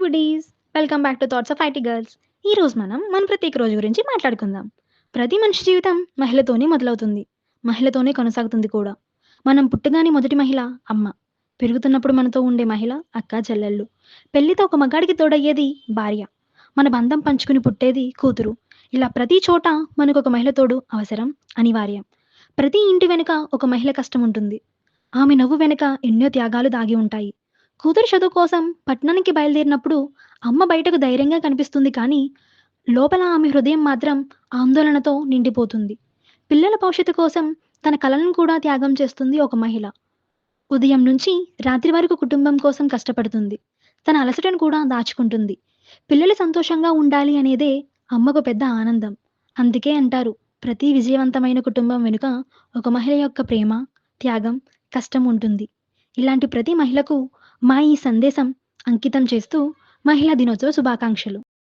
Foodies! Welcome back to thoughts of IT girls. ఈరోజు మనం మన ప్రత్యేక రోజు గురించి మాట్లాడుకుందాం. ప్రతి మనిషి జీవితం మహిళతోనే మొదలవుతుంది. మహిళతోనే కొనసాగుతుంది కూడా. మనం పుట్టగానే మొదటి మహిళ అమ్మ. పెరుగుతున్నప్పుడు మనతో ఉండే మహిళ అక్క, చెల్లెళ్ళు. పెళ్లితో ఒక మగాడికి తోడయ్యేది భార్య. మన బంధం పంచుకుని పుట్టేది కూతురు. ఇలా ప్రతి చోట మనకొక మహిళ తోడు అవసరం, అనివార్యం. ప్రతి ఇంటి వెనుక ఒక మహిళ కష్టం ఉంటుంది. ఆమె నవ్వు వెనుక ఎన్నో త్యాగాలు దాగి ఉంటాయి. కూతురు చదువు కోసం పట్నానికి బయలుదేరినప్పుడు అమ్మ బయటకు ధైర్యంగా కనిపిస్తుంది కానీ, లోపల ఆమె హృదయం మాత్రం ఆందోళనతో నిండిపోతుంది. పిల్లల భవిష్యత్తు కోసం తన కలలను కూడా త్యాగం చేస్తుంది ఒక మహిళ. ఉదయం నుంచి రాత్రి వరకు కుటుంబం కోసం కష్టపడుతుంది. తన అలసటను కూడా దాచుకుంటుంది. పిల్లలు సంతోషంగా ఉండాలి అనేదే అమ్మకు పెద్ద ఆనందం. అందుకే అంటారు, ప్రతి విజయవంతమైన కుటుంబం వెనుక ఒక మహిళ యొక్క ప్రేమ, త్యాగం, కష్టం ఉంటుంది. ఇలాంటి ప్రతి మహిళకు మా ఈ సందేశం అంకితం చేస్తూ మహిళా దినోత్సవ శుభాకాంక్షలు.